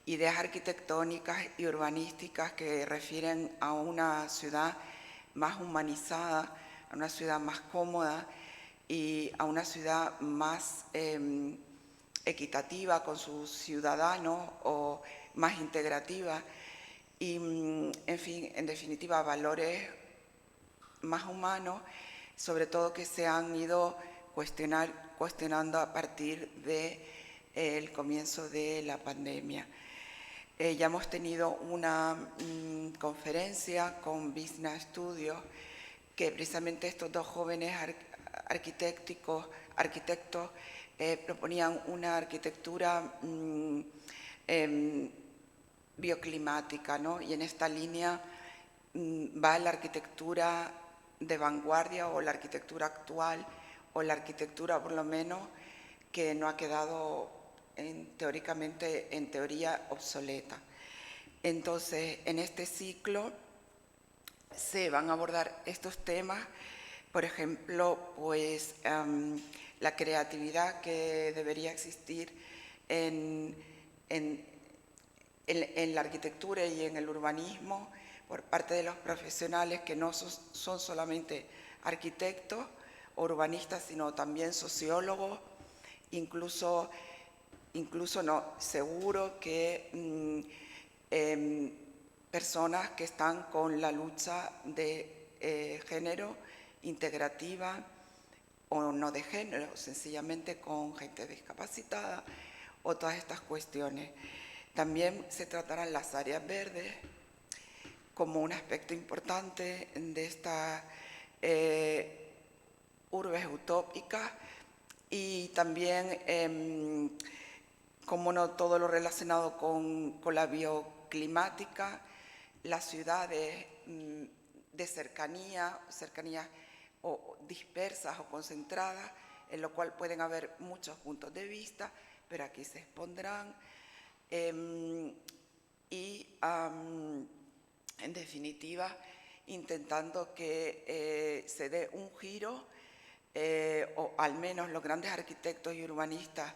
ideas arquitectónicas y urbanísticas que refieren a una ciudad más humanizada, a una ciudad más cómoda y a una ciudad más equitativa con sus ciudadanos o más integrativa y, en fin, en definitiva, valores más humanos, sobre todo que se han ido cuestionando a partir del comienzo de la pandemia. Ya hemos tenido una conferencia con Business Studios que precisamente estos dos jóvenes arquitectos proponían una arquitectura bioclimática, ¿no? Y en esta línea va la arquitectura de vanguardia o la arquitectura actual o la arquitectura por lo menos que no ha quedado teóricamente en teoría obsoleta. Entonces, en este ciclo se van a abordar estos temas, por ejemplo, pues la creatividad que debería existir en la arquitectura y en el urbanismo por parte de los profesionales que no son solamente arquitectos o urbanistas, sino también sociólogos, incluso no, seguro que personas que están con la lucha de género integrativa o no de género, sencillamente con gente discapacitada o todas estas cuestiones. También se tratarán las áreas verdes como un aspecto importante de estas urbes utópicas y también, como no, todo lo relacionado con la bioclimática, las ciudades de cercanías o dispersas o concentradas, en lo cual pueden haber muchos puntos de vista, pero aquí se expondrán. En definitiva, intentando que se dé un giro, o al menos los grandes arquitectos y urbanistas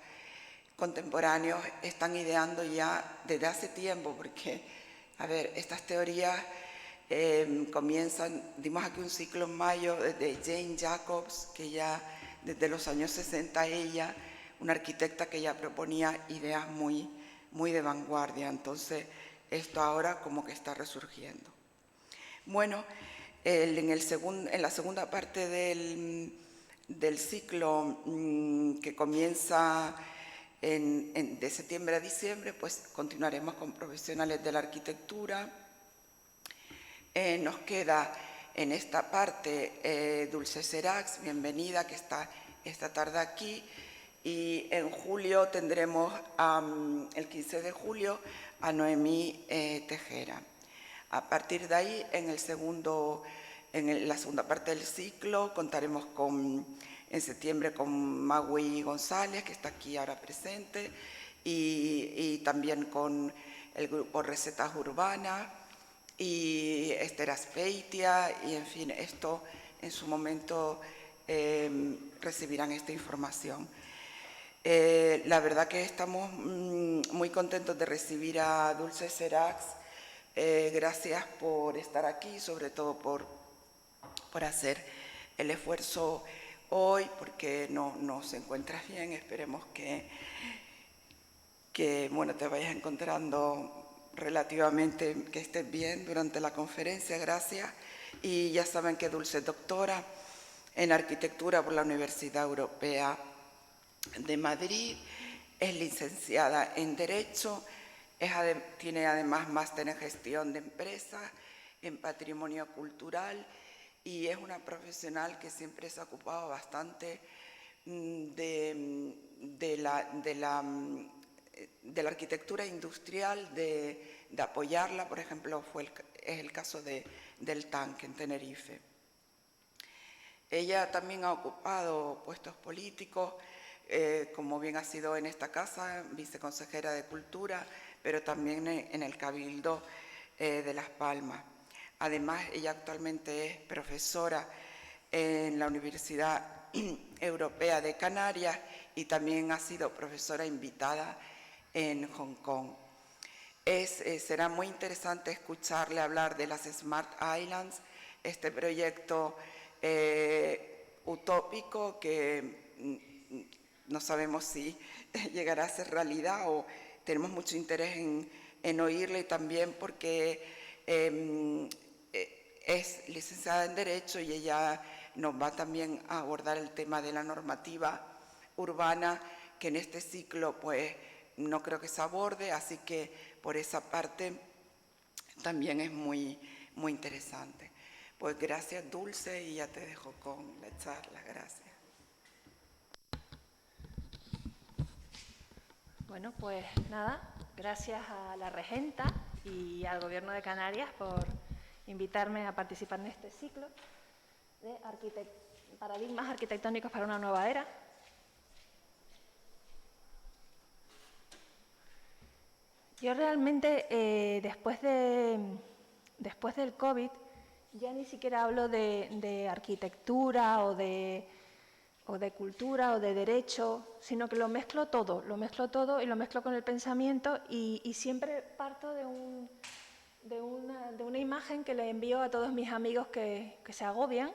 contemporáneos están ideando ya desde hace tiempo, porque, a ver, estas teorías comienzan, dimos aquí un ciclo en mayo de Jane Jacobs, que ya desde los años 60 ella, una arquitecta que ya proponía ideas muy de vanguardia. Entonces, esto ahora como que está resurgiendo. Bueno, en la segunda parte del ciclo que comienza de septiembre a diciembre, pues continuaremos con profesionales de la arquitectura. Nos queda en esta parte Dulce Serax, bienvenida, que está esta tarde aquí. Y en julio tendremos, el 15 de julio, a Noemí Tejera. A partir de ahí, en la segunda parte del ciclo, contaremos en septiembre con Magui González, que está aquí ahora presente, y también con el grupo Recetas Urbanas, y Esther Azpeitia, y en fin, esto en su momento recibirán esta información. La verdad que estamos muy contentos de recibir a Dulce Serax. Gracias por estar aquí, sobre todo por hacer el esfuerzo hoy, porque no se encuentra bien. Esperemos que bueno, te vayas encontrando relativamente, que estés bien durante la conferencia. Gracias. Y ya saben que Dulce es doctora en arquitectura por la Universidad Europea de Madrid, es licenciada en Derecho, tiene además máster en Gestión de Empresas, en Patrimonio Cultural, y es una profesional que siempre se ha ocupado bastante de la arquitectura industrial, de apoyarla. Por ejemplo, es el caso del Tanque en Tenerife. Ella también ha ocupado puestos políticos, como bien ha sido en esta casa, viceconsejera de Cultura, pero también en el Cabildo de Las Palmas. Además, ella actualmente es profesora en la Universidad Europea de Canarias y también ha sido profesora invitada en Hong Kong. Será muy interesante escucharle hablar de las Smart Islands, este proyecto utópico que no sabemos si llegará a ser realidad, o tenemos mucho interés en oírle también porque es licenciada en Derecho y ella nos va también a abordar el tema de la normativa urbana, que en este ciclo pues no creo que se aborde, así que por esa parte también es muy interesante. Pues gracias, Dulce, y ya te dejo con la charla. Gracias. Bueno, pues nada, gracias a la regenta y al Gobierno de Canarias por invitarme a participar en este ciclo de paradigmas arquitectónicos para una nueva era. Yo realmente, después del COVID, ya ni siquiera hablo de arquitectura o de cultura o de derecho, sino que lo mezclo todo y lo mezclo con el pensamiento y siempre parto de una imagen que le envío a todos mis amigos que se agobian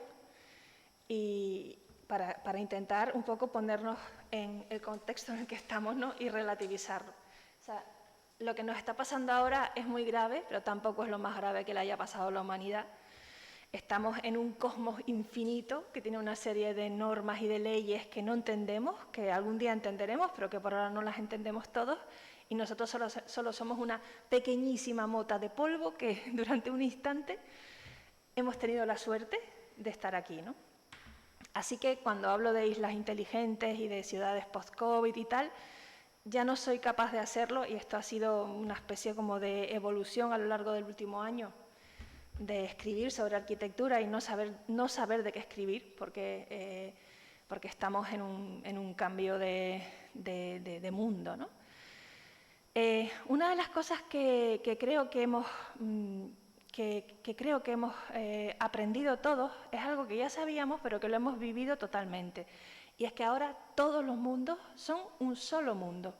y para intentar un poco ponernos en el contexto en el que estamos, ¿no? Y relativizarlo. O sea, lo que nos está pasando ahora es muy grave, pero tampoco es lo más grave que le haya pasado a la humanidad. Estamos en un cosmos infinito que tiene una serie de normas y de leyes que no entendemos, que algún día entenderemos, pero que por ahora no las entendemos todos, y nosotros solo somos una pequeñísima mota de polvo que durante un instante hemos tenido la suerte de estar aquí, ¿no? Así que cuando hablo de islas inteligentes y de ciudades post-COVID y tal, ya no soy capaz de hacerlo, y esto ha sido una especie como de evolución a lo largo del último año, de escribir sobre arquitectura y no saber de qué escribir, porque estamos en un cambio de mundo, ¿no? Una de las cosas que creo que hemos aprendido todos es algo que ya sabíamos, pero que lo hemos vivido totalmente, y es que ahora todos los mundos son un solo mundo.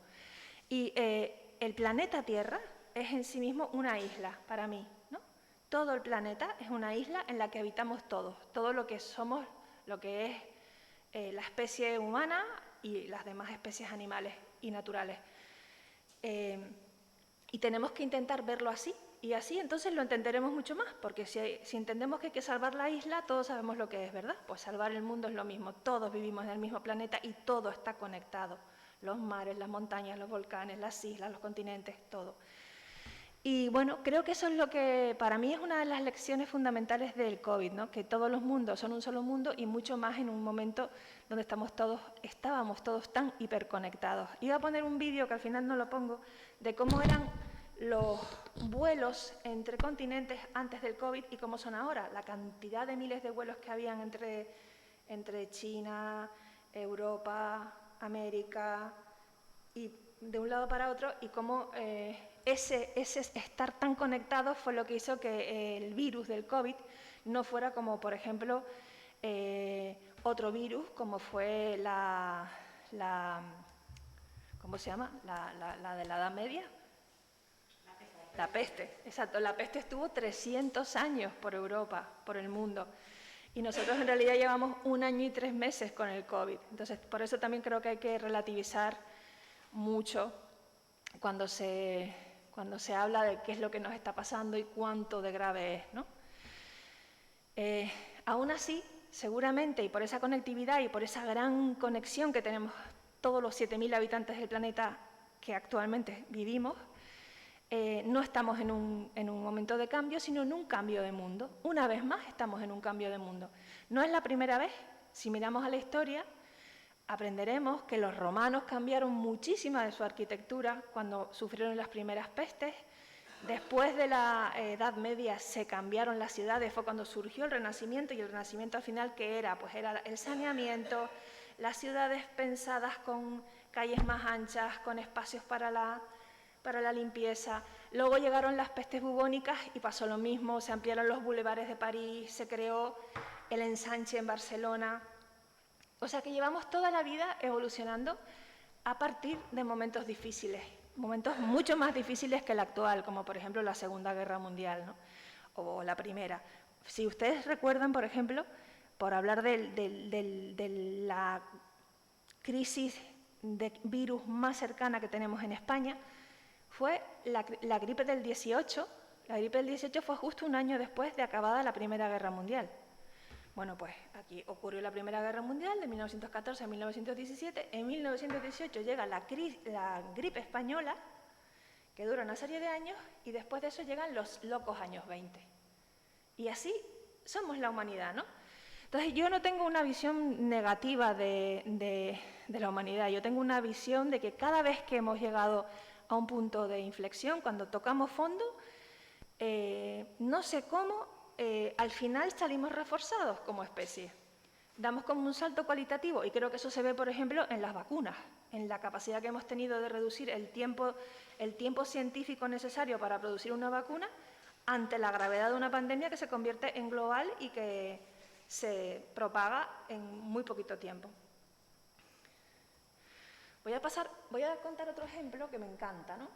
Y el planeta Tierra es en sí mismo una isla para mí, ¿no? Todo el planeta es una isla en la que habitamos todos, todo lo que somos, lo que es la especie humana y las demás especies animales y naturales. Y tenemos que intentar verlo así, y así entonces lo entenderemos mucho más, porque si entendemos que hay que salvar la isla, todos sabemos lo que es, ¿verdad? Pues salvar el mundo es lo mismo, todos vivimos en el mismo planeta y todo está conectado. Los mares, las montañas, los volcanes, las islas, los continentes, todo. Y bueno, creo que eso es lo que para mí es una de las lecciones fundamentales del COVID, ¿no? Que todos los mundos son un solo mundo, y mucho más en un momento donde estábamos todos tan hiperconectados. Iba a poner un vídeo, que al final no lo pongo, de cómo eran los vuelos entre continentes antes del COVID y cómo son ahora. La cantidad de miles de vuelos que habían entre China, Europa, América, y de un lado para otro, y cómo ese estar tan conectados fue lo que hizo que el virus del COVID no fuera como, por ejemplo, otro virus, como fue ¿cómo se llama? La de la Edad Media. La peste, exacto. La peste estuvo 300 años por Europa, por el mundo. Y nosotros en realidad llevamos 1 año y 3 meses con el COVID. Entonces, por eso también creo que hay que relativizar mucho cuando se habla de qué es lo que nos está pasando y cuánto de grave es, ¿no? Aún así, seguramente, y por esa conectividad y por esa gran conexión que tenemos todos los 7.000 habitantes del planeta que actualmente vivimos, no estamos en un momento de cambio, sino en un cambio de mundo. Una vez más estamos en un cambio de mundo. No es la primera vez. Si miramos a la historia, aprenderemos que los romanos cambiaron muchísima de su arquitectura cuando sufrieron las primeras pestes. Después de la Edad Media se cambiaron las ciudades, fue cuando surgió el Renacimiento, y el Renacimiento al final, ¿qué era? Pues era el saneamiento, las ciudades pensadas con calles más anchas, con espacios para la limpieza. Luego llegaron las pestes bubónicas y pasó lo mismo, se ampliaron los bulevares de París, se creó el ensanche en Barcelona. O sea que llevamos toda la vida evolucionando a partir de momentos difíciles. momentos mucho más difíciles que el actual, como por ejemplo la Segunda Guerra Mundial, ¿no? O la Primera. Si ustedes recuerdan, por ejemplo, por hablar de la crisis de virus más cercana que tenemos en España, fue la gripe del 18. La gripe del 18 fue justo un año después de acabada la Primera Guerra Mundial. Bueno, pues aquí ocurrió la Primera Guerra Mundial de 1914 a 1917. En 1918 llega la gripe española, que dura una serie de años, y después de eso llegan los locos años 20. Y así somos la humanidad, ¿no? Entonces yo no tengo una visión negativa de la humanidad, yo tengo una visión de que cada vez que hemos llegado a un punto de inflexión, cuando tocamos fondo, no sé cómo, al final salimos reforzados como especie. Damos como un salto cualitativo y creo que eso se ve, por ejemplo, en las vacunas, en la capacidad que hemos tenido de reducir el tiempo científico necesario para producir una vacuna ante la gravedad de una pandemia que se convierte en global y que se propaga en muy poquito tiempo. Voy a contar otro ejemplo que me encanta, ¿no?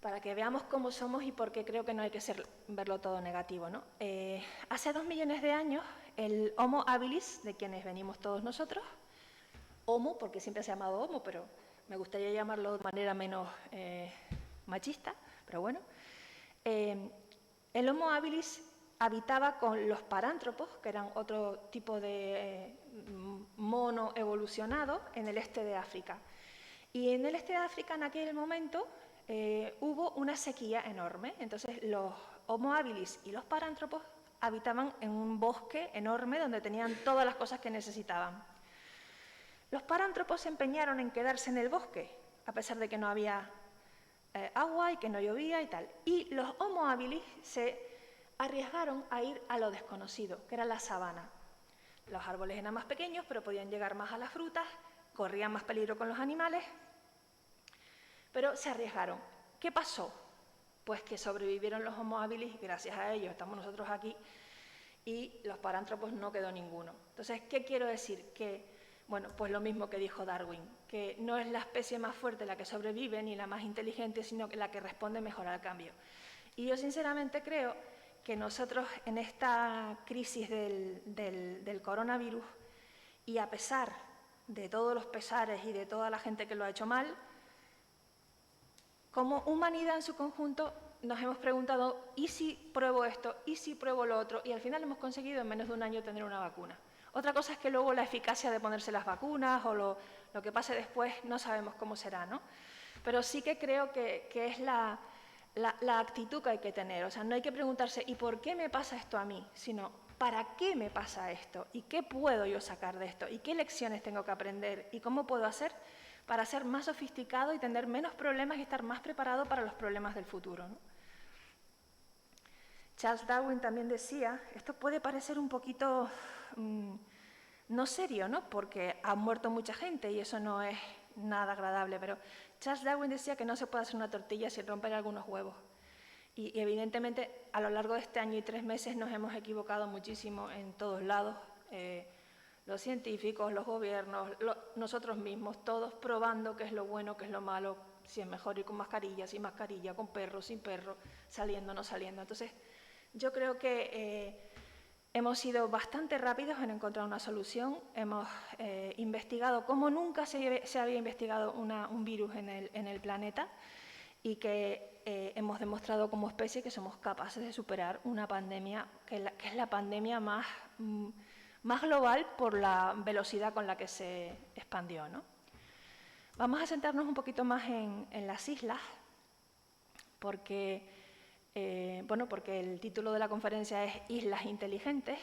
Para que veamos cómo somos y por qué creo que no hay que verlo todo negativo, ¿no? Hace 2 millones de años, el Homo habilis, de quienes venimos todos nosotros, Homo, porque siempre se ha llamado Homo, pero me gustaría llamarlo de manera menos machista, pero bueno. El Homo habilis habitaba con los parántropos, que eran otro tipo de mono evolucionado, en el este de África. Y en el este de África, en aquel momento, hubo una sequía enorme. Entonces los Homo habilis y los parántropos habitaban en un bosque enorme donde tenían todas las cosas que necesitaban. Los parántropos se empeñaron en quedarse en el bosque, a pesar de que no había agua y que no llovía y tal. Y los Homo habilis se arriesgaron a ir a lo desconocido, que era la sabana. Los árboles eran más pequeños, pero podían llegar más a las frutas, corrían más peligro con los animales, pero se arriesgaron. ¿Qué pasó? Pues que sobrevivieron los Homo habilis y gracias a ellos estamos nosotros aquí y los parántropos no quedó ninguno. Entonces, ¿qué quiero decir? Que, bueno, pues lo mismo que dijo Darwin, que no es la especie más fuerte la que sobrevive ni la más inteligente, sino la que responde mejor al cambio. Y yo sinceramente creo que nosotros en esta crisis del coronavirus, y a pesar de todos los pesares y de toda la gente que lo ha hecho mal, como humanidad en su conjunto nos hemos preguntado ¿y si pruebo esto? ¿Y si pruebo lo otro? Y al final hemos conseguido en menos de un año tener una vacuna. Otra cosa es que luego la eficacia de ponerse las vacunas o lo que pase después no sabemos cómo será, ¿no? Pero sí que creo que es la actitud que hay que tener. O sea, no hay que preguntarse ¿y por qué me pasa esto a mí? Sino ¿para qué me pasa esto? ¿Y qué puedo yo sacar de esto? ¿Y qué lecciones tengo que aprender? ¿Y cómo puedo hacer para ser más sofisticado y tener menos problemas y estar más preparado para los problemas del futuro, ¿no? Charles Darwin también decía, esto puede parecer un poquito no serio, ¿no? Porque ha muerto mucha gente y eso no es nada agradable, pero Charles Darwin decía que no se puede hacer una tortilla sin romper algunos huevos. Y evidentemente a lo largo de este año y 3 meses nos hemos equivocado muchísimo en todos lados. Los científicos, los gobiernos, nosotros mismos, todos probando qué es lo bueno, qué es lo malo, si es mejor ir con mascarilla, sin mascarilla, con perro, sin perro, saliendo, no saliendo. Entonces, yo creo que hemos sido bastante rápidos en encontrar una solución, hemos investigado como nunca se había investigado un virus en el planeta y que hemos demostrado como especie que somos capaces de superar una pandemia que es la pandemia más global por la velocidad con la que se expandió, ¿no? Vamos a centrarnos un poquito más en las islas, porque el título de la conferencia es Islas Inteligentes.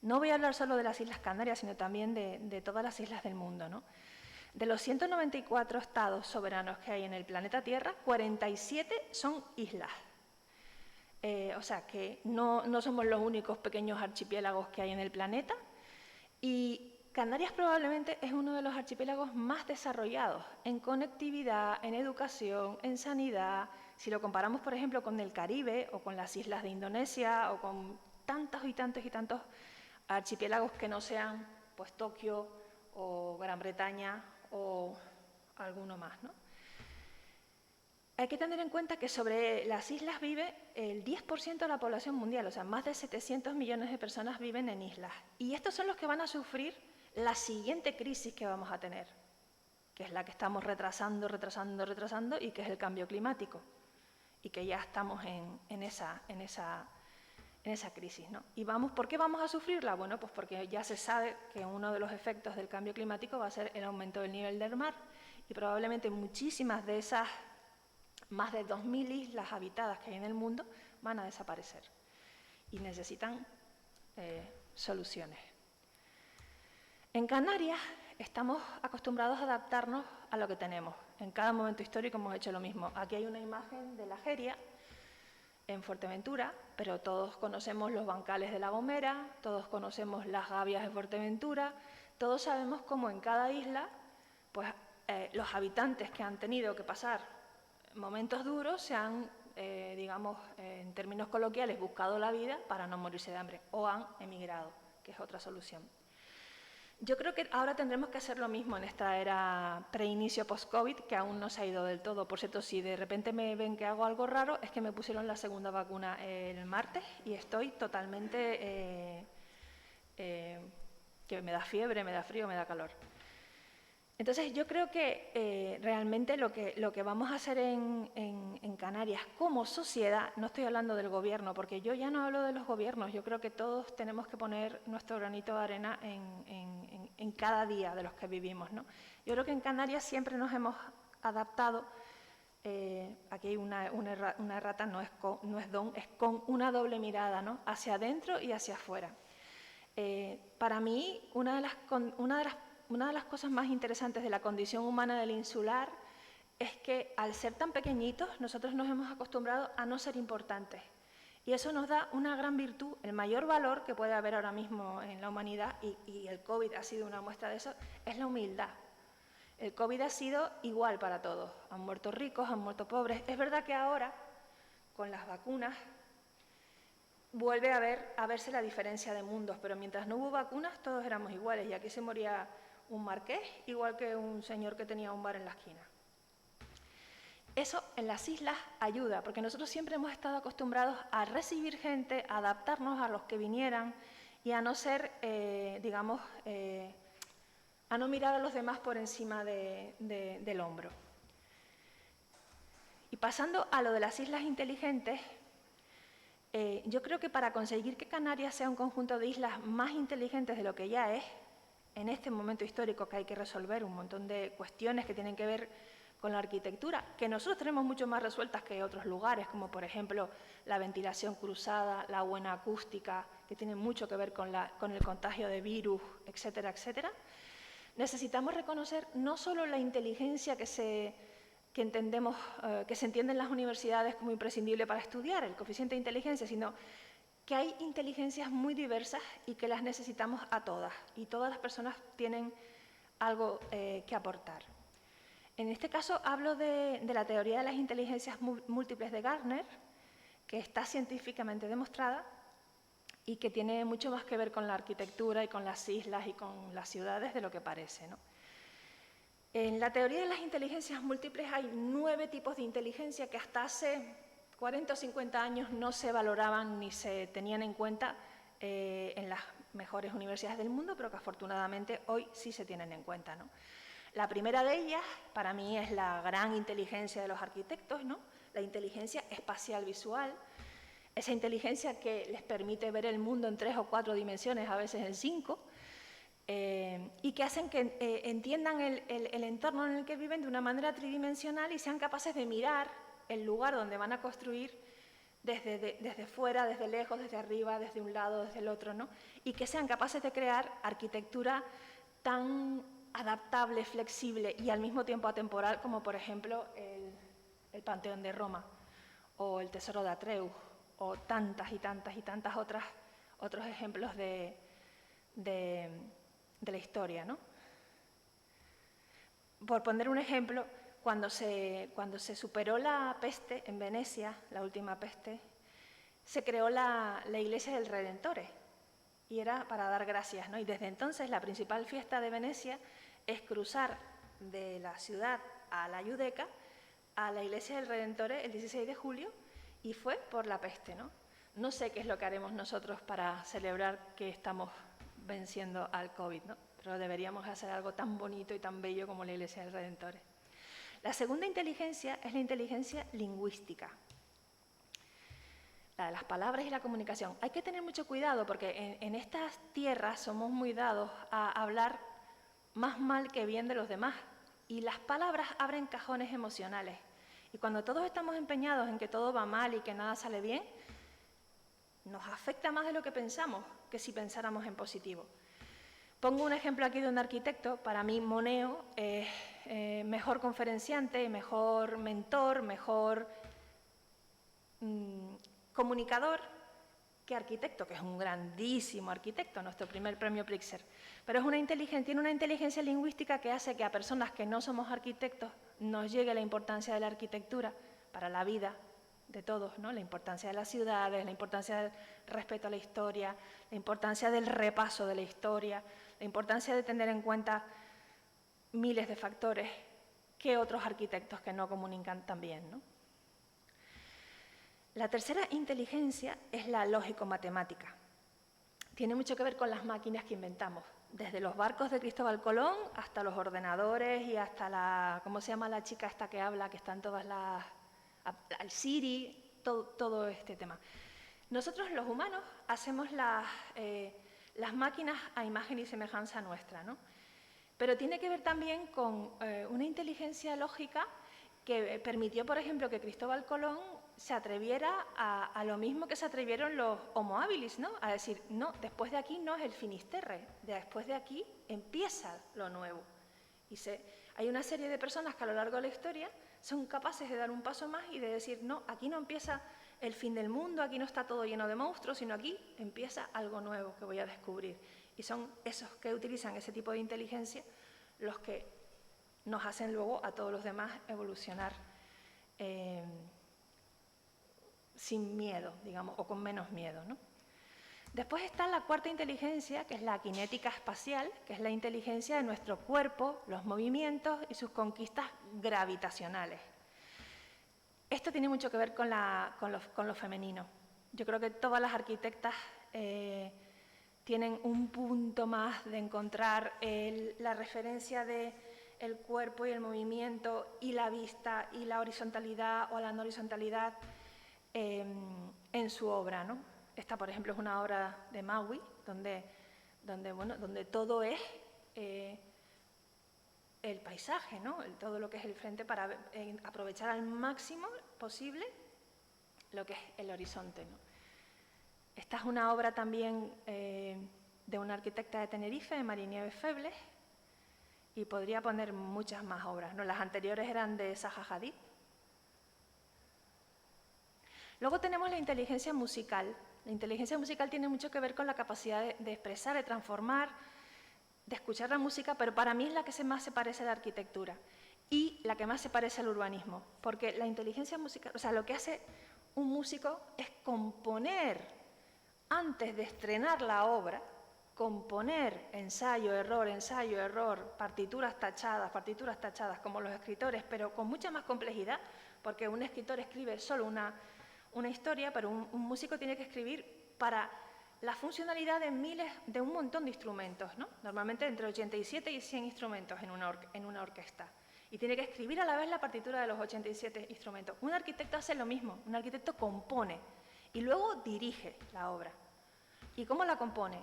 No voy a hablar solo de las Islas Canarias, sino también de todas las islas del mundo, ¿no? De los 194 estados soberanos que hay en el planeta Tierra, 47 son islas. O sea que no somos los únicos pequeños archipiélagos que hay en el planeta y Canarias probablemente es uno de los archipiélagos más desarrollados en conectividad, en educación, en sanidad. Si lo comparamos, por ejemplo, con el Caribe o con las islas de Indonesia o con tantos y tantos y tantos archipiélagos que no sean pues Tokio o Gran Bretaña o alguno más, ¿no? hay que tener en cuenta que sobre las islas vive el 10% de la población mundial, o sea, más de 700 millones de personas viven en islas. Y estos son los que van a sufrir la siguiente crisis que vamos a tener, que es la que estamos retrasando y que es el cambio climático. Y que ya estamos en esa crisis, ¿no? ¿Y por qué vamos a sufrirla? Bueno, pues porque ya se sabe que uno de los efectos del cambio climático va a ser el aumento del nivel del mar y probablemente muchísimas de esas más de 2000 islas habitadas que hay en el mundo van a desaparecer y necesitan soluciones. En Canarias estamos acostumbrados a adaptarnos a lo que tenemos. En cada momento histórico hemos hecho lo mismo. Aquí hay una imagen de la Jeria en Fuerteventura, pero todos conocemos los bancales de La Gomera, todos conocemos las gavias de Fuerteventura, todos sabemos cómo en cada isla pues, los habitantes que han tenido que pasar momentos duros se han, digamos, en términos coloquiales, buscado la vida para no morirse de hambre o han emigrado, que es otra solución. Yo creo que ahora tendremos que hacer lo mismo en esta era preinicio post-COVID, que aún no se ha ido del todo. Por cierto, si de repente me ven que hago algo raro, es que me pusieron la segunda vacuna el martes y estoy totalmente... que me da fiebre, me da frío, me da calor. Entonces, yo creo que realmente lo que vamos a hacer en Canarias como sociedad, no estoy hablando del gobierno, porque yo ya no hablo de los gobiernos, yo creo que todos tenemos que poner nuestro granito de arena en cada día de los que vivimos, ¿no? Yo creo que en Canarias siempre nos hemos adaptado, aquí hay una errata, no es don, es con una doble mirada, ¿no? Hacia adentro y hacia afuera. Para mí, una de las cosas más interesantes de la condición humana del insular es que al ser tan pequeñitos nosotros nos hemos acostumbrado a no ser importantes y eso nos da una gran virtud, el mayor valor que puede haber ahora mismo en la humanidad y el COVID ha sido una muestra de eso, es la humildad. El COVID ha sido igual para todos, han muerto ricos, han muerto pobres. Es verdad que ahora, con las vacunas, vuelve a verse la diferencia de mundos, pero mientras no hubo vacunas todos éramos iguales y aquí se moría un marqués igual que un señor que tenía un bar en la esquina. Eso en las islas ayuda, porque nosotros siempre hemos estado acostumbrados a recibir gente, a adaptarnos a los que vinieran y a no ser, digamos, a no mirar a los demás por encima del hombro. Y pasando a lo de las islas inteligentes, yo creo que para conseguir que Canarias sea un conjunto de islas más inteligentes de lo que ya es, en este momento histórico que hay que resolver un montón de cuestiones que tienen que ver con la arquitectura, que nosotros tenemos mucho más resueltas que otros lugares, como por ejemplo la ventilación cruzada, la buena acústica, que tiene mucho que ver con el contagio de virus, etcétera, etcétera. Necesitamos reconocer no solo la inteligencia que se entiende en las universidades como imprescindible para estudiar, el coeficiente de inteligencia, sino que hay inteligencias muy diversas y que las necesitamos a todas, y todas las personas tienen algo que aportar. En este caso hablo de la teoría de las inteligencias múltiples de Gardner, que está científicamente demostrada y que tiene mucho más que ver con la arquitectura y con las islas y con las ciudades de lo que parece, ¿no? En la teoría de las inteligencias múltiples hay 9 tipos de inteligencia que hasta hace 40 o 50 años no se valoraban ni se tenían en cuenta en las mejores universidades del mundo, pero que afortunadamente hoy sí se tienen en cuenta, ¿no? La primera de ellas, para mí, es la gran inteligencia de los arquitectos, ¿no? La inteligencia espacial visual, esa inteligencia que les permite ver el mundo en 3 o 4 dimensiones, a veces en 5, y que hacen que entiendan el entorno en el que viven de una manera tridimensional y sean capaces de mirar el lugar donde van a construir desde fuera, desde lejos, desde arriba, desde un lado, desde el otro, ¿no? Y que sean capaces de crear arquitectura tan adaptable, flexible y al mismo tiempo atemporal como, por ejemplo, el Panteón de Roma o el Tesoro de Atreus o tantas y tantas y tantas otros ejemplos de la historia, ¿no? Por poner un ejemplo, cuando se superó la peste en Venecia, la última peste, se creó la Iglesia del Redentore y era para dar gracias, ¿no? Y desde entonces la principal fiesta de Venecia es cruzar de la ciudad a la Giudecca a la Iglesia del Redentor el 16 de julio y fue por la peste, ¿no? No sé qué es lo que haremos nosotros para celebrar que estamos venciendo al COVID, ¿no? Pero deberíamos hacer algo tan bonito y tan bello como la Iglesia del Redentor. La segunda inteligencia es la inteligencia lingüística, la de las palabras y la comunicación. Hay que tener mucho cuidado porque en estas tierras somos muy dados a hablar más mal que bien de los demás y las palabras abren cajones emocionales. Y cuando todos estamos empeñados en que todo va mal y que nada sale bien, nos afecta más de lo que pensamos que si pensáramos en positivo. Pongo un ejemplo aquí de un arquitecto. Para mí, Moneo es mejor conferenciante, mejor mentor, mejor comunicador que arquitecto, que es un grandísimo arquitecto, nuestro primer premio Pritzker. Pero tiene una inteligencia lingüística que hace que a personas que no somos arquitectos nos llegue la importancia de la arquitectura para la vida de todos, ¿no? La importancia de las ciudades, la importancia del respeto a la historia, la importancia del repaso de la historia, la importancia de tener en cuenta miles de factores que otros arquitectos que no comunican también, ¿no? La tercera inteligencia es la lógico-matemática. Tiene mucho que ver con las máquinas que inventamos, desde los barcos de Cristóbal Colón hasta los ordenadores y hasta la, ¿cómo se llama la chica esta que habla, que están todas las, al Siri, todo este tema? Nosotros los humanos hacemos las máquinas a imagen y semejanza nuestra, ¿no? Pero tiene que ver también con una inteligencia lógica que permitió, por ejemplo, que Cristóbal Colón se atreviera a lo mismo que se atrevieron los Homo habilis, ¿no? A decir, no, después de aquí no es el Finisterre, después de aquí empieza lo nuevo. Hay una serie de personas que a lo largo de la historia son capaces de dar un paso más y de decir, no, aquí no empieza el fin del mundo, aquí no está todo lleno de monstruos, sino aquí empieza algo nuevo que voy a descubrir. Y son esos que utilizan ese tipo de inteligencia los que nos hacen luego a todos los demás evolucionar sin miedo, digamos, o con menos miedo, ¿no? Después está la cuarta inteligencia, que es la cinética espacial, que es la inteligencia de nuestro cuerpo, los movimientos y sus conquistas gravitacionales. Esto tiene mucho que ver con lo femenino. Yo creo que todas las arquitectas tienen un punto más de encontrar la referencia del cuerpo y el movimiento y la vista y la horizontalidad o la no horizontalidad en su obra, ¿no? Esta, por ejemplo, es una obra de Maui, donde todo es el paisaje, ¿no? Todo lo que es el frente para aprovechar al máximo posible lo que es el horizonte, ¿no? Esta es una obra también de una arquitecta de Tenerife, de Marinieves Febles, y podría poner muchas más obras, ¿no? Las anteriores eran de Zaha Hadid. Luego tenemos la inteligencia musical. La inteligencia musical tiene mucho que ver con la capacidad de expresar, de transformar, de escuchar la música, pero para mí es la que más se parece a la arquitectura y la que más se parece al urbanismo, porque la inteligencia musical, o sea, lo que hace un músico es componer antes de estrenar la obra, componer ensayo, error, partituras tachadas, como los escritores, pero con mucha más complejidad, porque un escritor escribe solo una historia, pero un músico tiene que escribir para la funcionalidad de un montón de instrumentos, ¿no? Normalmente entre 87 y 100 instrumentos en una orquesta. Y tiene que escribir a la vez la partitura de los 87 instrumentos. Un arquitecto hace lo mismo, un arquitecto compone y luego dirige la obra. ¿Y cómo la compone?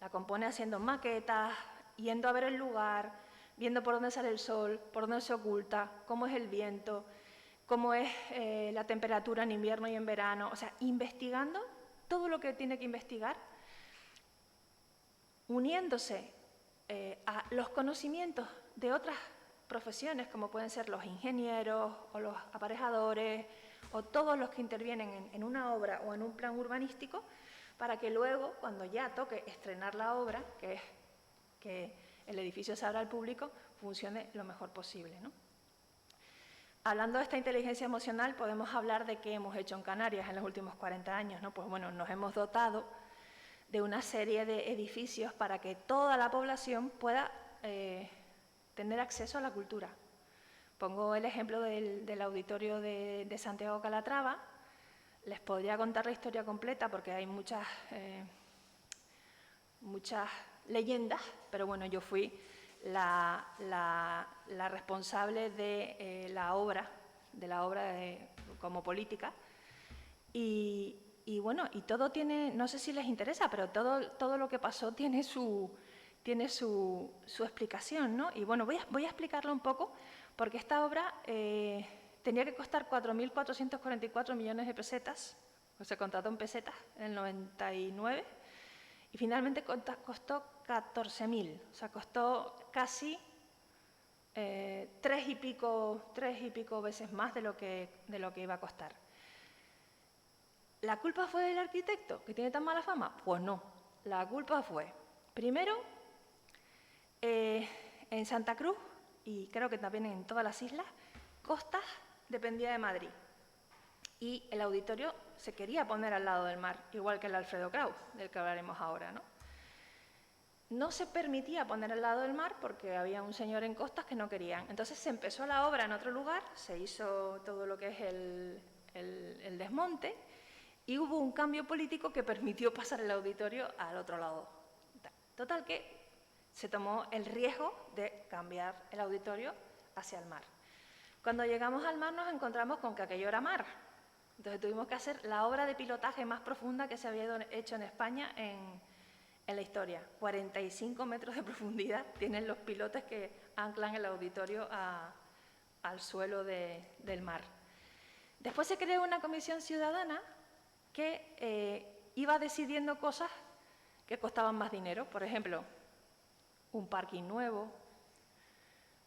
La compone haciendo maquetas, yendo a ver el lugar, viendo por dónde sale el sol, por dónde se oculta, cómo es el viento, cómo es la temperatura en invierno y en verano, o sea, investigando todo lo que tiene que investigar, uniéndose a los conocimientos de otras profesiones, como pueden ser los ingenieros o los aparejadores, o todos los que intervienen en una obra o en un plan urbanístico, para que luego, cuando ya toque estrenar la obra, que es que el edificio se abra al público, funcione lo mejor posible, ¿no? Hablando de esta inteligencia emocional, podemos hablar de qué hemos hecho en Canarias en los últimos 40 años, ¿no? Pues bueno, nos hemos dotado de una serie de edificios para que toda la población pueda tener acceso a la cultura. Pongo el ejemplo del auditorio de Santiago Calatrava. Les podría contar la historia completa porque hay muchas leyendas, pero bueno, yo fui la responsable de la obra como política. Y bueno, y todo tiene, no sé si les interesa, pero todo lo que pasó tiene su explicación, ¿no? Y bueno, voy a explicarlo un poco, porque esta obra tenía que costar 4.444 millones de pesetas, o se contrató en pesetas en el 99, y finalmente costó 14.000, o sea, costó casi 3 y pico veces más de lo que iba a costar. ¿La culpa fue del arquitecto, que tiene tan mala fama? Pues no, la culpa fue, primero, en Santa Cruz, y creo que también en todas las islas, Costas dependía de Madrid. Y el auditorio se quería poner al lado del mar, igual que el Alfredo Kraus, del que hablaremos ahora, ¿no? No se permitía poner al lado del mar porque había un señor en Costas que no querían. Entonces se empezó la obra en otro lugar, se hizo todo lo que es el desmonte, y hubo un cambio político que permitió pasar el auditorio al otro lado. Total que se tomó el riesgo de cambiar el auditorio hacia el mar. Cuando llegamos al mar nos encontramos con que aquello era mar. Entonces tuvimos que hacer la obra de pilotaje más profunda que se había hecho en España en la historia. 45 metros de profundidad tienen los pilotes que anclan el auditorio al suelo del mar. Después se creó una comisión ciudadana que iba decidiendo cosas que costaban más dinero. Por ejemplo, un parking nuevo,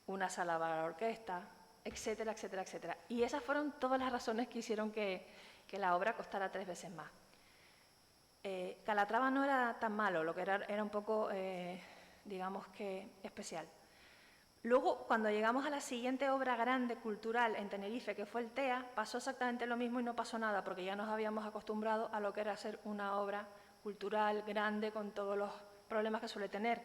una sala para la orquesta, etcétera, etcétera, etcétera. Y esas fueron todas las razones que hicieron que la obra costara 3 veces más. Calatrava no era tan malo, lo que era un poco, digamos que, especial. Luego, cuando llegamos a la siguiente obra grande cultural en Tenerife, que fue el TEA, pasó exactamente lo mismo y no pasó nada, porque ya nos habíamos acostumbrado a lo que era hacer una obra cultural grande con todos los problemas que suele tener.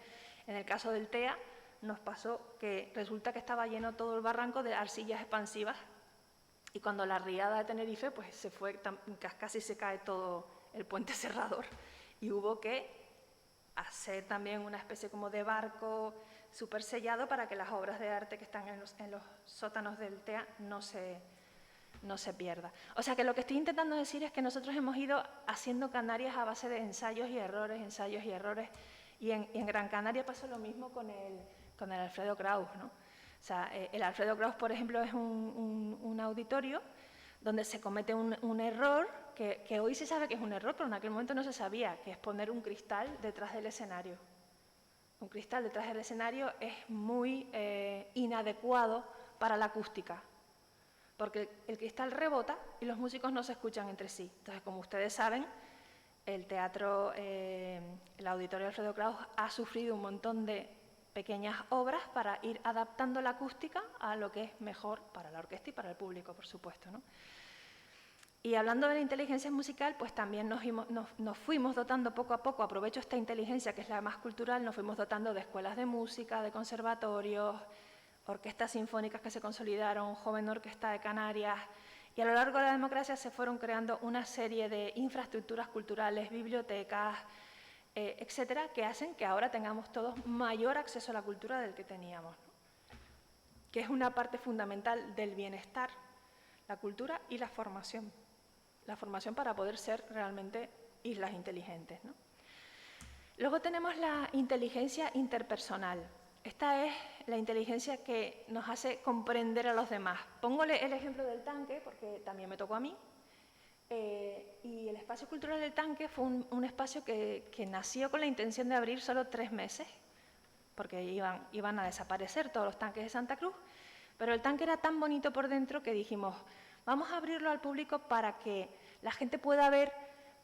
En el caso del TEA, nos pasó que resulta que estaba lleno todo el barranco de arcillas expansivas, y cuando la riada de Tenerife, pues se fue, casi se cae todo el puente cerrador, y hubo que hacer también una especie como de barco súper sellado para que las obras de arte que están en los sótanos del TEA no se pierda. O sea que lo que estoy intentando decir es que nosotros hemos ido haciendo Canarias a base de ensayos y errores, y en Gran Canaria pasó lo mismo con el Alfredo Kraus, ¿no? O sea, el Alfredo Kraus, por ejemplo, es un auditorio donde se comete un error que hoy se sabe que es un error, pero en aquel momento no se sabía, que es poner un cristal detrás del escenario. Un cristal detrás del escenario es muy inadecuado para la acústica, porque el cristal rebota y los músicos no se escuchan entre sí. Entonces, como ustedes saben, el auditorio Alfredo Kraus ha sufrido un montón de pequeñas obras para ir adaptando la acústica a lo que es mejor para la orquesta y para el público, por supuesto, ¿no? Y hablando de la inteligencia musical, pues también nos fuimos dotando poco a poco, aprovecho esta inteligencia que es la más cultural, nos fuimos dotando de escuelas de música, de conservatorios, orquestas sinfónicas que se consolidaron, Joven Orquesta de Canarias, y a lo largo de la democracia se fueron creando una serie de infraestructuras culturales, bibliotecas, etcétera, que hacen que ahora tengamos todos mayor acceso a la cultura del que teníamos, ¿no? Que es una parte fundamental del bienestar, la cultura y la formación para poder ser realmente islas inteligentes, ¿no? Luego tenemos la inteligencia interpersonal. Esta es la inteligencia que nos hace comprender a los demás. Póngole el ejemplo del tanque, porque también me tocó a mí. Y el espacio cultural del tanque fue un espacio que nació con la intención de abrir solo 3 meses, porque iban a desaparecer todos los tanques de Santa Cruz, pero el tanque era tan bonito por dentro que dijimos, vamos a abrirlo al público para que la gente pueda ver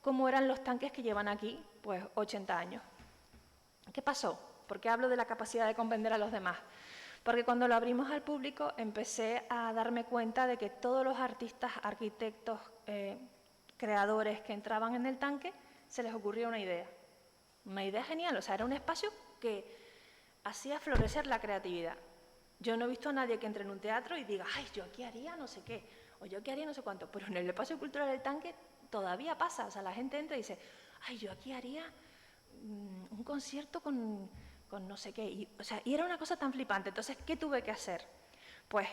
cómo eran los tanques que llevan aquí, pues, 80 años. ¿Qué pasó? ¿Por qué hablo de la capacidad de comprender a los demás? Porque cuando lo abrimos al público empecé a darme cuenta de que todos los artistas, arquitectos, creadores que entraban en el tanque, se les ocurría una idea genial, o sea, era un espacio que hacía florecer la creatividad. Yo no he visto a nadie que entre en un teatro y diga, ay, yo aquí haría no sé qué, o yo aquí haría no sé cuánto, pero en el espacio cultural del Tanque todavía pasa, o sea, la gente entra y dice, ay, yo aquí haría un concierto con no sé qué, y era una cosa tan flipante. Entonces, ¿qué tuve que hacer? Pues,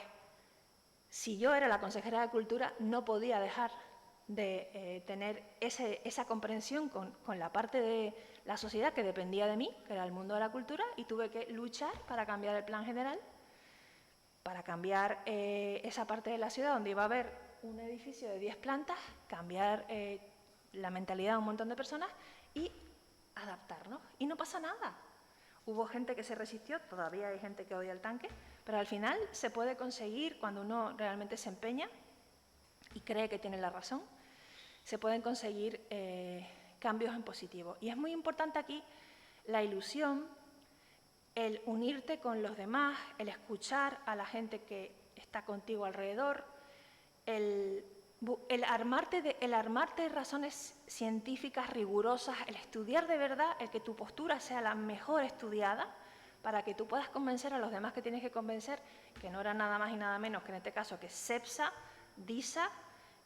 si yo era la consejera de Cultura, no podía dejar de tener esa comprensión con la parte de la sociedad que dependía de mí, que era el mundo de la cultura, y tuve que luchar para cambiar el plan general, para cambiar esa parte de la ciudad donde iba a haber un edificio de 10 plantas, cambiar la mentalidad de un montón de personas y adaptarnos. Y no pasa nada. Hubo gente que se resistió, todavía hay gente que odia el Tanque, pero al final se puede conseguir cuando uno realmente se empeña y cree que tiene la razón, se pueden conseguir cambios en positivo. Y es muy importante aquí la ilusión, el unirte con los demás, el escuchar a la gente que está contigo alrededor, el armarte de razones científicas rigurosas, el estudiar de verdad, el que tu postura sea la mejor estudiada, para que tú puedas convencer a los demás que tienes que convencer, que no era nada más y nada menos que en este caso que CEPSA, DISA,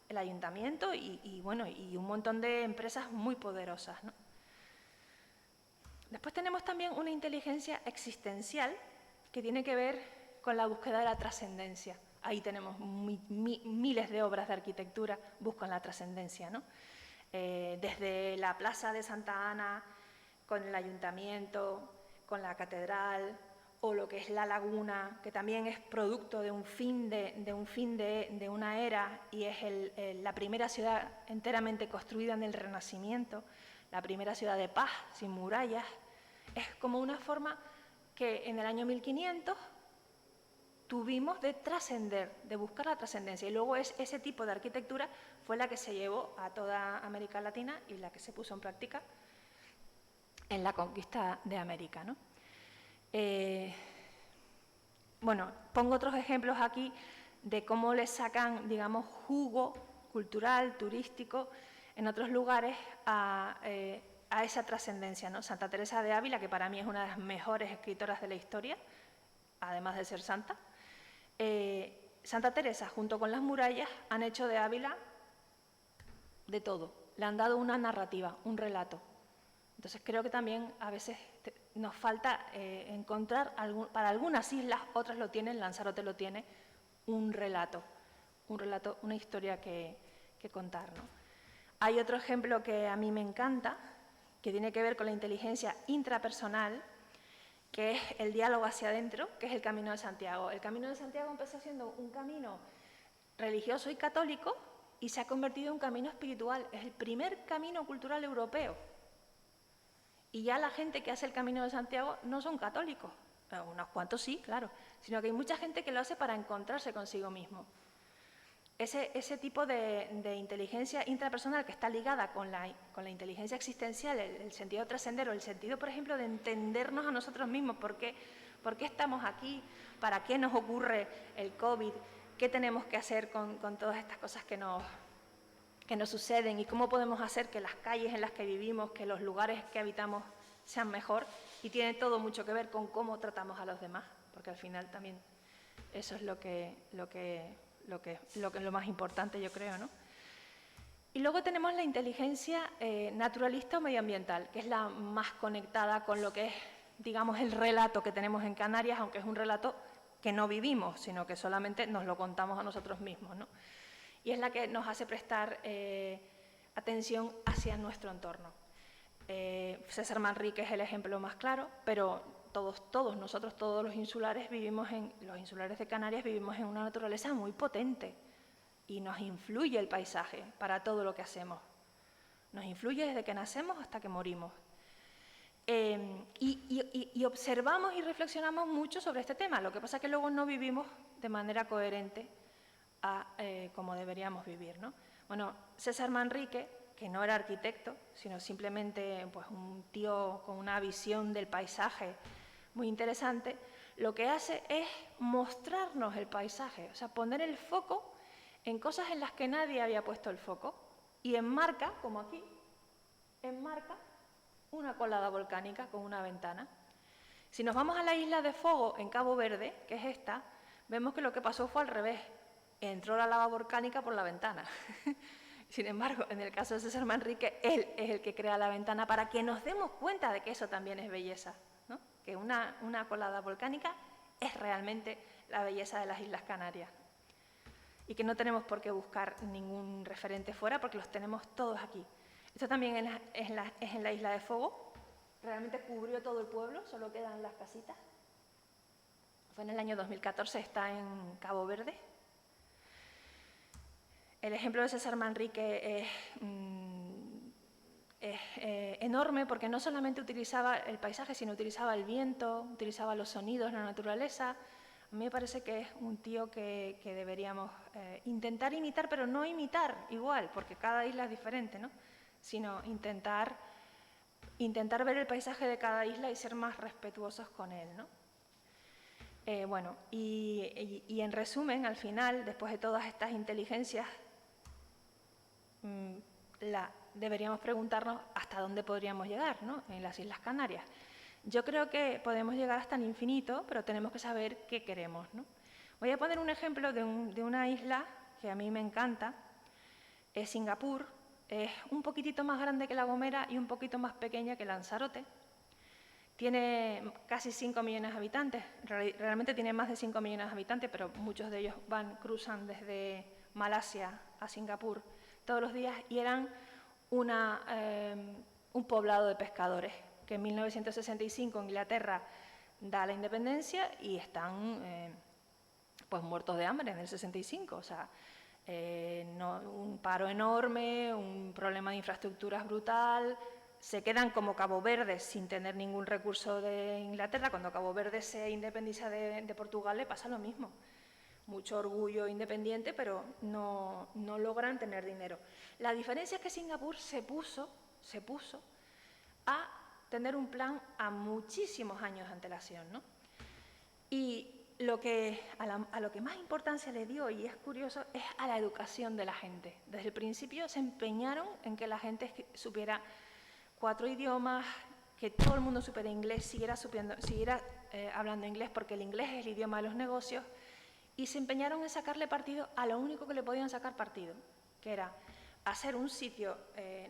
el ayuntamiento y un montón de empresas muy poderosas, ¿no? Después tenemos también una inteligencia existencial que tiene que ver con la búsqueda de la trascendencia. Ahí tenemos miles de obras de arquitectura buscan la trascendencia, ¿no? Desde la Plaza de Santa Ana, con el ayuntamiento, con la catedral, o lo que es la laguna, que también es producto de un fin de una era y es la primera ciudad enteramente construida en el Renacimiento, la primera ciudad de paz, sin murallas. Es como una forma que en el año 1500 tuvimos de trascender, de buscar la trascendencia. Y luego ese tipo de arquitectura fue la que se llevó a toda América Latina y la que se puso en práctica en la conquista de América, ¿no? Bueno, pongo otros ejemplos aquí de cómo le sacan, digamos, jugo cultural, turístico, en otros lugares a esa trascendencia, ¿no? Santa Teresa de Ávila, que para mí es una de las mejores escritoras de la historia, además de ser santa. Santa Teresa, junto con las murallas, han hecho de Ávila de todo. Le han dado una narrativa, un relato. Entonces creo que también a veces nos falta encontrar, para algunas islas, otras lo tienen, Lanzarote lo tiene, un relato, una historia que contar, ¿no? Hay otro ejemplo que a mí me encanta, que tiene que ver con la inteligencia intrapersonal, que es el diálogo hacia adentro, que es el Camino de Santiago. El Camino de Santiago empezó siendo un camino religioso y católico y se ha convertido en un camino espiritual. Es el primer camino cultural europeo. Y ya la gente que hace el Camino de Santiago no son católicos, unos cuantos sí, claro, sino que hay mucha gente que lo hace para encontrarse consigo mismo. Ese tipo de inteligencia intrapersonal que está ligada con la inteligencia existencial, el sentido de trascender, o el sentido, por ejemplo, de entendernos a nosotros mismos, por qué estamos aquí, para qué nos ocurre el COVID, qué tenemos que hacer con todas estas cosas que nos suceden y cómo podemos hacer que las calles en las que vivimos, que los lugares que habitamos sean mejor, y tiene todo mucho que ver con cómo tratamos a los demás, porque al final también eso es lo más importante, yo creo, ¿no? Y luego tenemos la inteligencia naturalista o medioambiental, que es la más conectada con lo que es, digamos, el relato que tenemos en Canarias, aunque es un relato que no vivimos, sino que solamente nos lo contamos a nosotros mismos, ¿no? Y es la que nos hace prestar atención hacia nuestro entorno. César Manrique es el ejemplo más claro, pero todos nosotros, todos los insulares de Canarias vivimos en una naturaleza muy potente y nos influye el paisaje para todo lo que hacemos. Nos influye desde que nacemos hasta que morimos. Y observamos y reflexionamos mucho sobre este tema. Lo que pasa es que luego no vivimos de manera coherente como deberíamos vivir, ¿no? Bueno, César Manrique, que no era arquitecto, sino simplemente pues, un tío con una visión del paisaje muy interesante, lo que hace es mostrarnos el paisaje, o sea, poner el foco en cosas en las que nadie había puesto el foco, y enmarca, como aquí, enmarca una colada volcánica con una ventana. Si nos vamos a la isla de Fogo, en Cabo Verde, que es esta, vemos que lo que pasó fue al revés. Entró la lava volcánica por la ventana. Sin embargo, en el caso de César Manrique, él es el que crea la ventana para que nos demos cuenta de que eso también es belleza, ¿no? Que una colada volcánica es realmente la belleza de las Islas Canarias. Y que no tenemos por qué buscar ningún referente fuera porque los tenemos todos aquí. Esto también es en la isla de Fogo. Realmente cubrió todo el pueblo, solo quedan las casitas. Fue en el año 2014, está en Cabo Verde. El ejemplo de César Manrique es enorme porque no solamente utilizaba el paisaje, sino utilizaba el viento, utilizaba los sonidos, la naturaleza. A mí me parece que es un tío que deberíamos intentar imitar, pero no imitar igual, porque cada isla es diferente, ¿no? Sino intentar ver el paisaje de cada isla y ser más respetuosos con él, ¿no? Bueno, y en resumen, al final, después de todas estas inteligencias, deberíamos preguntarnos hasta dónde podríamos llegar, ¿no? En las Islas Canarias. Yo creo que podemos llegar hasta el infinito, pero tenemos que saber qué queremos, ¿no? Voy a poner un ejemplo de una isla que a mí me encanta, es Singapur. Es un poquitito más grande que La Gomera y un poquito más pequeña que Lanzarote. Tiene casi 5 millones de habitantes, realmente tiene más de 5 millones de habitantes, pero muchos de ellos cruzan desde Malasia a Singapur todos los días y eran un poblado de pescadores que en 1965 Inglaterra da la independencia y están pues muertos de hambre en el 65, o sea, un paro enorme, un problema de infraestructuras brutal, se quedan como Cabo Verde sin tener ningún recurso de Inglaterra. Cuando Cabo Verde se independiza de Portugal le pasa lo mismo. Mucho orgullo independiente, pero no logran tener dinero. La diferencia es que Singapur se puso a tener un plan a muchísimos años de antelación, ¿no? Y a lo que más importancia le dio, y es curioso, es a la educación de la gente. Desde el principio se empeñaron en que la gente supiera 4 idiomas, que todo el mundo supiera inglés, siguiera hablando inglés, porque el inglés es el idioma de los negocios, y se empeñaron en sacarle partido a lo único que le podían sacar partido, que era hacer un sitio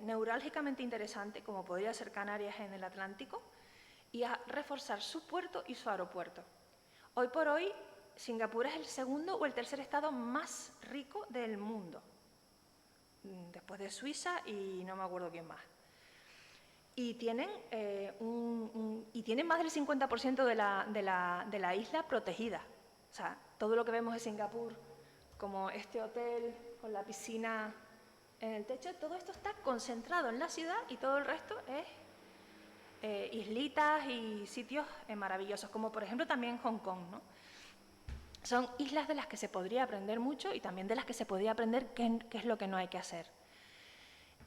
neurálgicamente interesante, como podría ser Canarias en el Atlántico, y a reforzar su puerto y su aeropuerto. Hoy por hoy, Singapur es el segundo o el tercer estado más rico del mundo, después de Suiza y no me acuerdo quién más. Y tienen, más del 50% de la isla protegida. O sea, todo lo que vemos de Singapur, como este hotel con la piscina en el techo, todo esto está concentrado en la ciudad y todo el resto es islitas y sitios maravillosos, como por ejemplo también Hong Kong, ¿no? Son islas de las que se podría aprender mucho y también de las que se podría aprender qué es lo que no hay que hacer.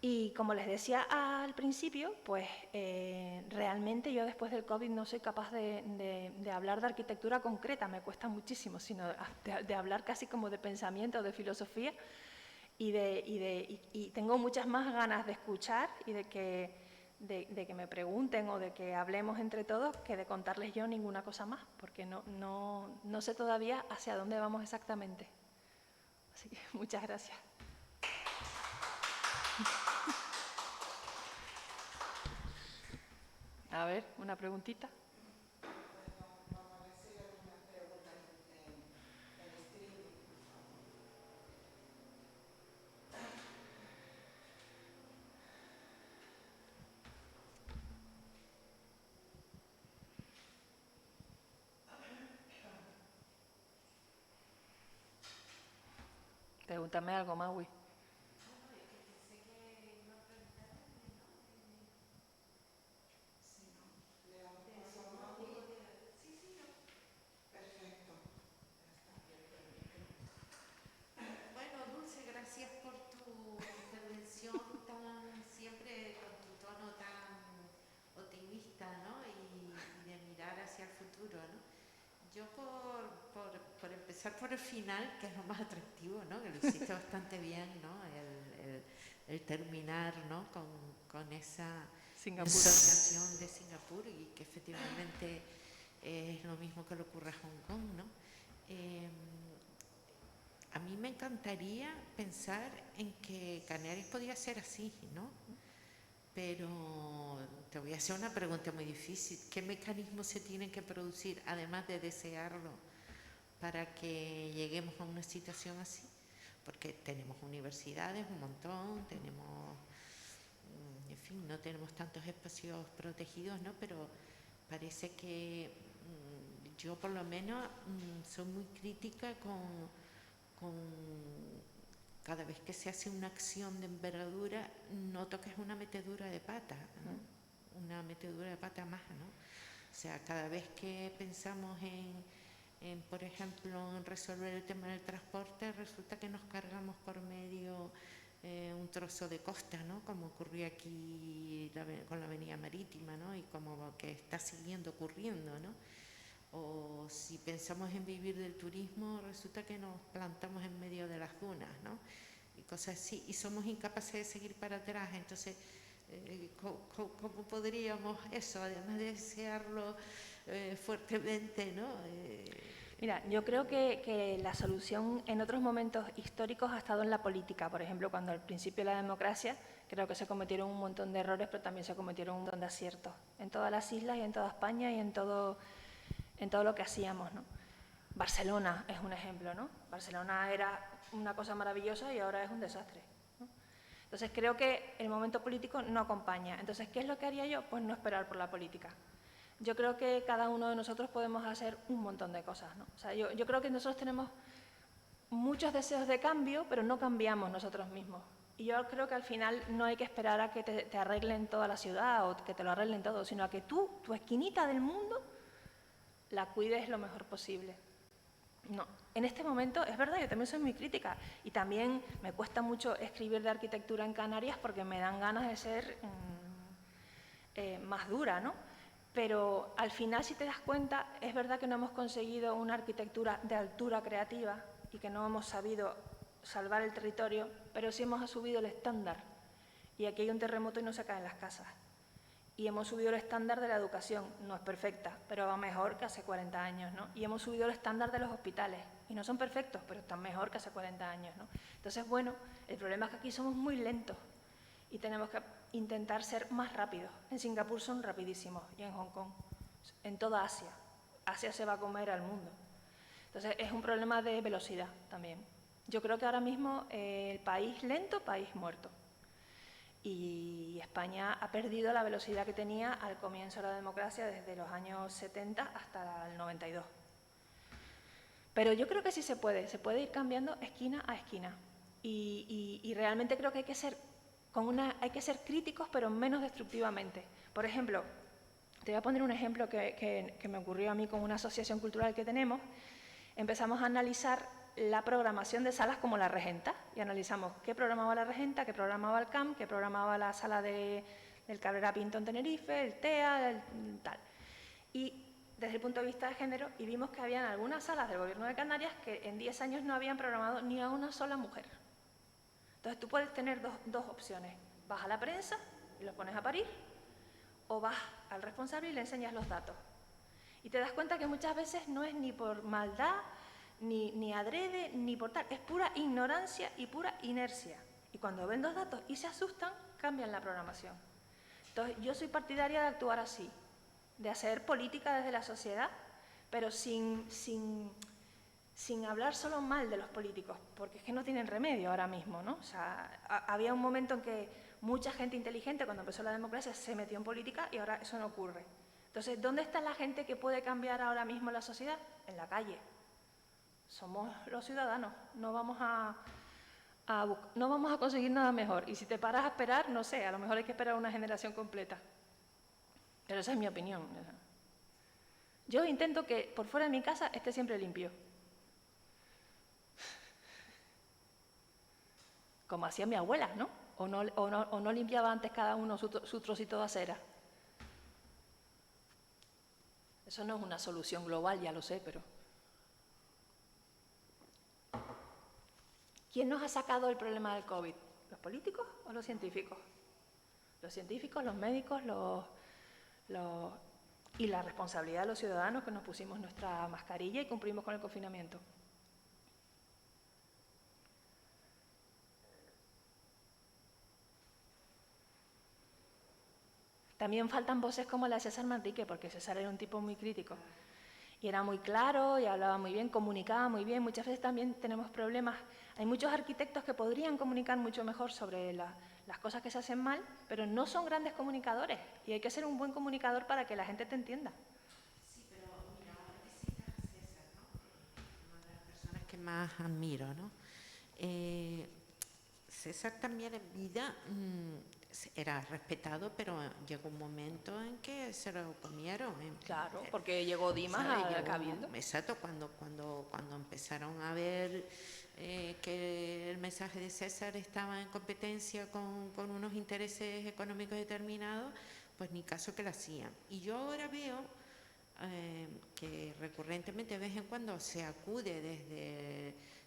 Y como les decía al principio, pues realmente yo después del COVID no soy capaz de hablar de arquitectura concreta, me cuesta muchísimo, sino de hablar casi como de pensamiento, de filosofía, y tengo muchas más ganas de escuchar y de que me pregunten o de que hablemos entre todos que de contarles yo ninguna cosa más, porque no sé todavía hacia dónde vamos exactamente. Así que muchas gracias. A ver, una preguntita. Pregúntame algo, Maui. Bueno, Dulce, gracias por tu intervención siempre con tu tono tan optimista, ¿no? Y de mirar hacia el futuro, ¿no? Yo por empezar por el final, que es lo más atractivo, ¿no? Que lo hiciste bastante bien, ¿no? El terminar, ¿no? Con esa sensación de Singapur y que efectivamente es lo mismo que le ocurre a Hong Kong, ¿no? A mí me encantaría pensar en que Canarias podía ser así, ¿no? Pero te voy a hacer una pregunta muy difícil. ¿Qué mecanismos se tienen que producir, además de desearlo, para que lleguemos a una situación así? Porque tenemos universidades, un montón, tenemos, en fin, no tenemos tantos espacios protegidos, ¿no? Pero parece que yo por lo menos soy muy crítica con cada vez que se hace una acción de envergadura, noto que es una metedura de pata, ¿no? Una metedura de pata más, ¿no? O sea, cada vez que pensamos en, por ejemplo, en resolver el tema del transporte, resulta que nos cargamos por medio un trozo de costa, ¿no? Como ocurrió aquí con la avenida marítima, ¿no? Y como que está siguiendo ocurriendo, ¿no? O si pensamos en vivir del turismo, resulta que nos plantamos en medio de las dunas, ¿no? Y cosas así, y somos incapaces de seguir para atrás. Entonces, ¿cómo podríamos eso, además de desearlo fuertemente, ¿no? Mira, yo creo que la solución en otros momentos históricos ha estado en la política. Por ejemplo, cuando al principio de la democracia, creo que se cometieron un montón de errores, pero también se cometieron un montón de aciertos. En todas las islas y en toda España y en todo lo que hacíamos, ¿no? Barcelona es un ejemplo, ¿no? Barcelona era una cosa maravillosa y ahora es un desastre, ¿no? Entonces creo que el momento político no acompaña. Entonces, ¿qué es lo que haría yo? Pues no esperar por la política. Yo creo que cada uno de nosotros podemos hacer un montón de cosas, ¿no? O sea, yo creo que nosotros tenemos muchos deseos de cambio, pero no cambiamos nosotros mismos. Y yo creo que al final no hay que esperar a que te arreglen toda la ciudad o que te lo arreglen todo, sino a que tú, tu esquinita del mundo, la cuides lo mejor posible. No, en este momento, es verdad, yo también soy muy crítica y también me cuesta mucho escribir de arquitectura en Canarias porque me dan ganas de ser más dura, ¿no? Pero al final, si te das cuenta, es verdad que no hemos conseguido una arquitectura de altura creativa y que no hemos sabido salvar el territorio, pero sí hemos subido el estándar. Y aquí hay un terremoto y no se caen las casas. Y hemos subido el estándar de la educación, no es perfecta, pero va mejor que hace 40 años, ¿no? Y hemos subido el estándar de los hospitales, y no son perfectos, pero están mejor que hace 40 años, ¿no? Entonces, bueno, el problema es que aquí somos muy lentos y tenemos que intentar ser más rápidos. En Singapur son rapidísimos y en Hong Kong, en toda Asia. Asia se va a comer al mundo. Entonces, es un problema de velocidad también. Yo creo que ahora mismo el país lento, país muerto. Y España ha perdido la velocidad que tenía al comienzo de la democracia desde los años 70 hasta el 92. Pero yo creo que sí se puede ir cambiando esquina a esquina. Y realmente creo que hay que ser críticos, pero menos destructivamente. Por ejemplo, te voy a poner un ejemplo que me ocurrió a mí con una asociación cultural que tenemos. Empezamos a analizar la programación de salas como La Regenta y analizamos qué programaba La Regenta, qué programaba el CAM, qué programaba la sala del Cabrera Pinto en Tenerife, el TEA, tal. Y desde el punto de vista de género, y vimos que habían algunas salas del Gobierno de Canarias que en 10 años no habían programado ni a una sola mujer. Entonces tú puedes tener dos opciones. Vas a la prensa y los pones a parir, o vas al responsable y le enseñas los datos. Y te das cuenta que muchas veces no es ni por maldad, ni adrede, ni por tal. Es pura ignorancia y pura inercia. Y cuando ven los datos y se asustan, cambian la programación. Entonces yo soy partidaria de actuar así, de hacer política desde la sociedad, pero sin hablar solo mal de los políticos, porque es que no tienen remedio ahora mismo, ¿no? O sea, había un momento en que mucha gente inteligente, cuando empezó la democracia, se metió en política y ahora eso no ocurre. Entonces, ¿dónde está la gente que puede cambiar ahora mismo la sociedad? En la calle. Somos los ciudadanos, no vamos a conseguir nada mejor. Y si te paras a esperar, no sé, a lo mejor hay que esperar una generación completa. Pero esa es mi opinión. Yo intento que por fuera de mi casa esté siempre limpio. Como hacía mi abuela, ¿no? O no limpiaba antes cada uno su trocito de acera. Eso no es una solución global, ya lo sé, pero... ¿Quién nos ha sacado el problema del COVID? ¿Los políticos o los científicos? Los científicos, los médicos, Y la responsabilidad de los ciudadanos que nos pusimos nuestra mascarilla y cumplimos con el confinamiento. También faltan voces como la de César Manrique, porque César era un tipo muy crítico. Y era muy claro, y hablaba muy bien, comunicaba muy bien. Muchas veces también tenemos problemas. Hay muchos arquitectos que podrían comunicar mucho mejor sobre las cosas que se hacen mal, pero no son grandes comunicadores. Y hay que ser un buen comunicador para que la gente te entienda. Sí, pero mira, ahora que citas a César, ¿no? Una de las personas que más admiro, ¿no? César también en vida era respetado, pero llegó un momento en que se lo comieron. Claro, porque llegó Dimas al Cabildo. Exacto, cuando empezaron a ver que el mensaje de César estaba en competencia con unos intereses económicos determinados, pues ni caso que lo hacían. Y yo ahora veo que recurrentemente de vez en cuando se acude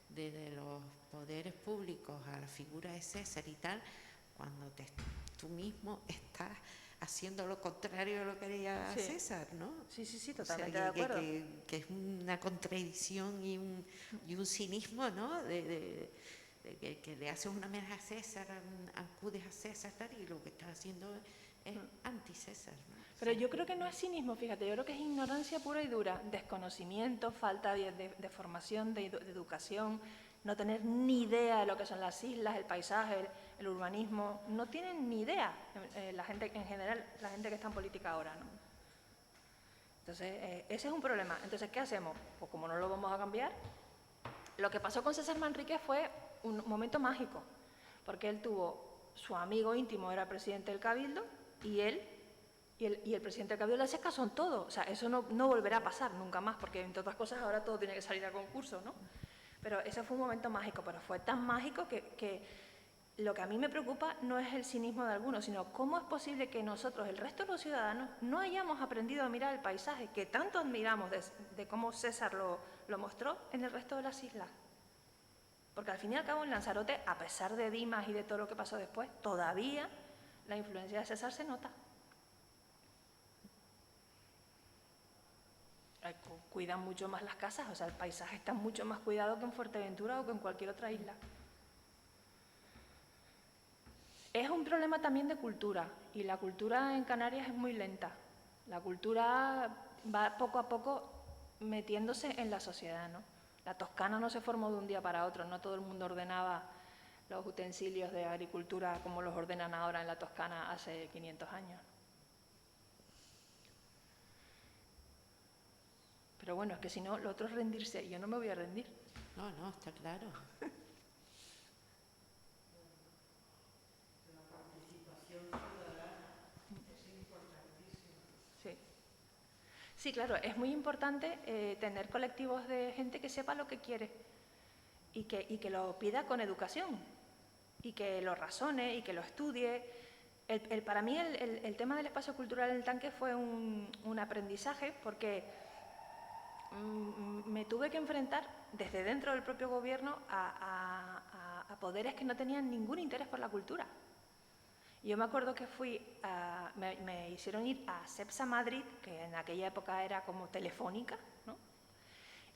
desde los poderes públicos a la figura de César y tal, cuando tú mismo estás haciendo lo contrario de lo que haría César, ¿no? Sí, totalmente de acuerdo. Que es una contradicción y un cinismo, ¿no? De que le haces una amenaza a César, acudes a César tal, y lo que estás haciendo es anti-César, ¿no? Pero yo creo que no es cinismo, fíjate, yo creo que es ignorancia pura y dura, desconocimiento, falta de formación, de educación, no tener ni idea de lo que son las islas, el paisaje, el urbanismo, no tienen ni idea la gente en general, la gente que está en política ahora, ¿no? Entonces, ese es un problema. Entonces, ¿qué hacemos? Pues como no lo vamos a cambiar, lo que pasó con César Manrique fue un momento mágico, porque él tuvo, su amigo íntimo era presidente del Cabildo, y el presidente del Cabildo le hacía caso en todo. O sea, eso no volverá a pasar nunca más, porque entre otras cosas ahora todo tiene que salir a concurso, ¿no? Pero ese fue un momento mágico, pero fue tan mágico que lo que a mí me preocupa no es el cinismo de algunos, sino cómo es posible que nosotros, el resto de los ciudadanos, no hayamos aprendido a mirar el paisaje que tanto admiramos de cómo César lo mostró en el resto de las islas. Porque al fin y al cabo en Lanzarote, a pesar de Dimas y de todo lo que pasó después, todavía la influencia de César se nota. Cuidan mucho más las casas, o sea, el paisaje está mucho más cuidado que en Fuerteventura o que en cualquier otra isla. Es un problema también de cultura, y la cultura en Canarias es muy lenta. La cultura va poco a poco metiéndose en la sociedad, ¿no? La Toscana no se formó de un día para otro, no todo el mundo ordenaba los utensilios de agricultura como los ordenan ahora en la Toscana hace 500 años. Pero bueno, es que si no, lo otro es rendirse, y yo no me voy a rendir. No, está claro. La participación ciudadana es importantísima. Sí. Sí, claro, es muy importante tener colectivos de gente que sepa lo que quiere y que lo pida con educación y que lo razone y que lo estudie. Para mí el tema del espacio cultural en el tanque fue un aprendizaje, porque me tuve que enfrentar desde dentro del propio gobierno a poderes que no tenían ningún interés por la cultura. Yo me acuerdo que me hicieron ir a CEPSA Madrid, que en aquella época era como Telefónica, ¿no?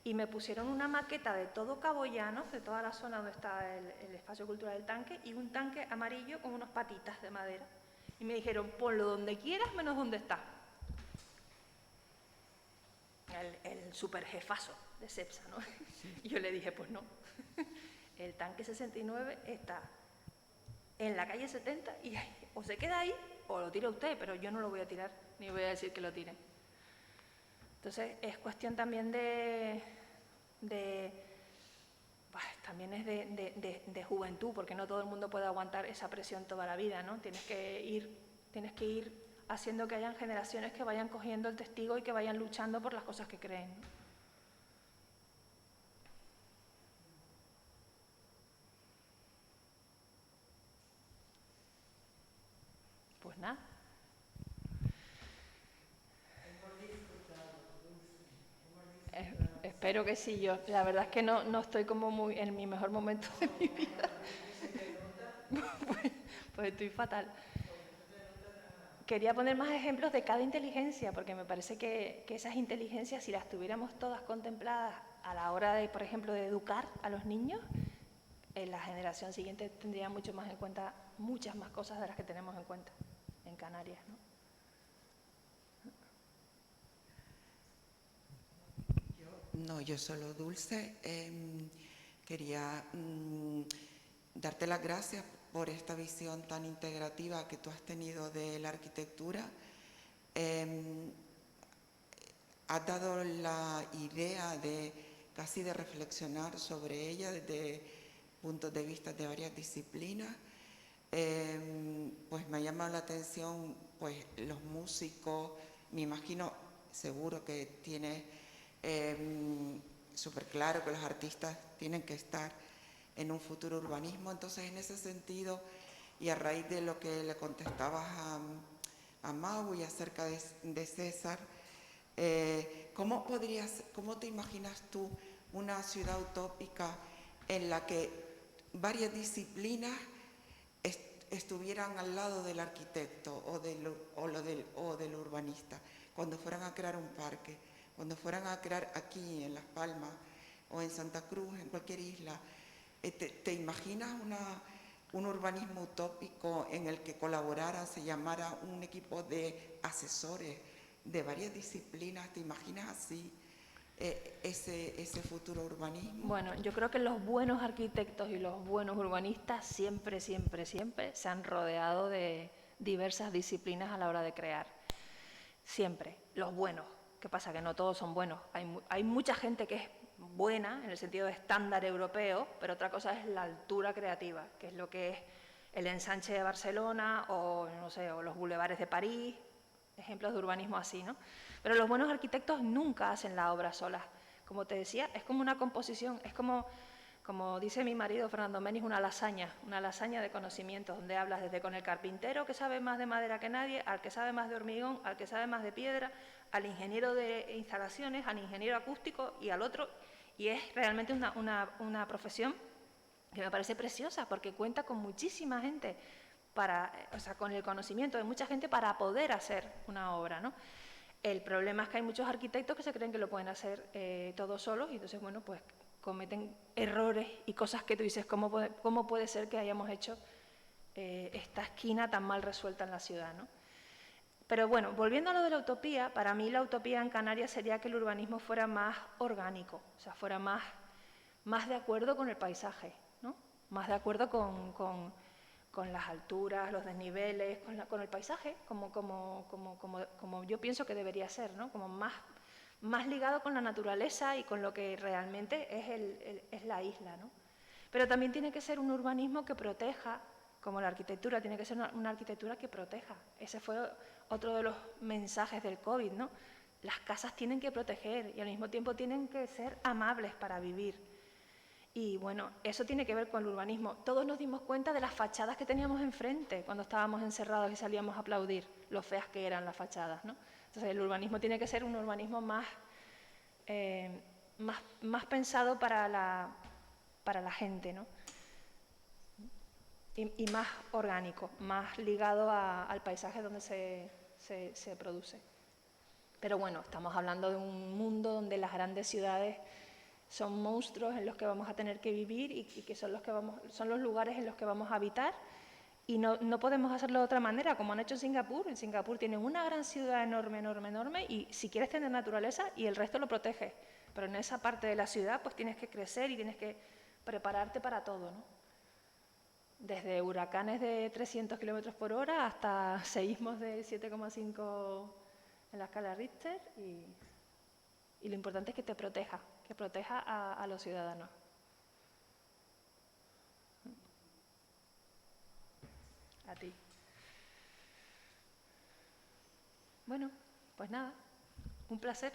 Y me pusieron una maqueta de todo Cabo Llano, de toda la zona donde está el espacio cultural del tanque, y un tanque amarillo con unos patitas de madera. Y me dijeron, ponlo donde quieras menos donde está. El superjefazo de CEPSA, ¿no? Y yo le dije, pues no, el tanque 69 está en la calle 70 y o se queda ahí o lo tira usted, pero yo no lo voy a tirar, ni voy a decir que lo tire. Entonces es cuestión también también es de juventud, porque no todo el mundo puede aguantar esa presión toda la vida, ¿no? Tienes que ir haciendo que hayan generaciones que vayan cogiendo el testigo y que vayan luchando por las cosas que creen. Pues nada. Espero que sí, yo. La verdad es que no estoy como muy en mi mejor momento de mi vida. Pues estoy fatal. quería poner más ejemplos de cada inteligencia, porque me parece que esas inteligencias, si las tuviéramos todas contempladas a la hora de, por ejemplo, de educar a los niños, la generación siguiente tendría mucho más en cuenta, muchas más cosas de las que tenemos en cuenta en Canarias, ¿no? Yo solo, Dulce, quería darte las gracias por esta visión tan integrativa que tú has tenido de la arquitectura. Has dado la idea de casi de reflexionar sobre ella desde puntos de vista de varias disciplinas. Pues me ha llamado la atención pues los músicos, me imagino, seguro que tienes súper claro que los artistas tienen que estar en un futuro urbanismo. Entonces, en ese sentido, y a raíz de lo que le contestabas a Mau y acerca de César, ¿cómo te imaginas tú una ciudad utópica en la que varias disciplinas estuvieran al lado del arquitecto o del urbanista, cuando fueran a crear un parque, cuando fueran a crear aquí en Las Palmas o en Santa Cruz, en cualquier isla? ¿Te imaginas un urbanismo utópico en el que colaborara, se llamara un equipo de asesores de varias disciplinas? ¿Te imaginas así ese futuro urbanismo? Bueno, yo creo que los buenos arquitectos y los buenos urbanistas siempre se han rodeado de diversas disciplinas a la hora de crear. Siempre, los buenos. ¿Qué pasa? Que no todos son buenos. Hay mucha gente que es buena en el sentido de estándar europeo, pero otra cosa es la altura creativa, que es lo que es el ensanche de Barcelona o, no sé, o los bulevares de París, ejemplos de urbanismo así, ¿no? Pero los buenos arquitectos nunca hacen la obra sola. Como te decía, es como una composición, es como dice mi marido Fernando Menis, una lasaña de conocimientos, donde hablas desde con el carpintero que sabe más de madera que nadie, al que sabe más de hormigón, al que sabe más de piedra, al ingeniero de instalaciones, al ingeniero acústico y al otro, y es realmente una profesión que me parece preciosa porque cuenta con muchísima gente, con el conocimiento de mucha gente para poder hacer una obra, ¿no? El problema es que hay muchos arquitectos que se creen que lo pueden hacer todos solos y entonces, bueno, pues cometen errores y cosas que tú dices, ¿cómo puede ser que hayamos hecho esta esquina tan mal resuelta en la ciudad, ¿no? Pero bueno, volviendo a lo de la utopía, para mí la utopía en Canarias sería que el urbanismo fuera más orgánico, o sea, fuera más de acuerdo con el paisaje, ¿no? Más de acuerdo con las alturas, los desniveles, con el paisaje, como yo pienso que debería ser, ¿no? Como más ligado con la naturaleza y con lo que realmente es la isla, ¿no? Pero también tiene que ser un urbanismo que proteja, como la arquitectura, tiene que ser una arquitectura que proteja. Ese fue otro de los mensajes del COVID, ¿no? Las casas tienen que proteger y al mismo tiempo tienen que ser amables para vivir. Y bueno, eso tiene que ver con el urbanismo. Todos nos dimos cuenta de las fachadas que teníamos enfrente cuando estábamos encerrados y salíamos a aplaudir, lo feas que eran las fachadas, ¿no? Entonces el urbanismo tiene que ser un urbanismo más pensado para la gente, ¿no? Y más orgánico, más ligado al paisaje donde se produce. Pero bueno, estamos hablando de un mundo donde las grandes ciudades son monstruos en los que vamos a tener que vivir y que son los lugares en los que vamos a habitar y no podemos hacerlo de otra manera, como han hecho en Singapur. En Singapur tienen una gran ciudad enorme y si quieres tener naturaleza y el resto lo protege, pero en esa parte de la ciudad pues tienes que crecer y tienes que prepararte para todo, ¿no? Desde huracanes de 300 km/h hasta seísmos de 7,5 en la escala Richter y lo importante es que te proteja, a los ciudadanos. A ti. Bueno, pues nada, un placer.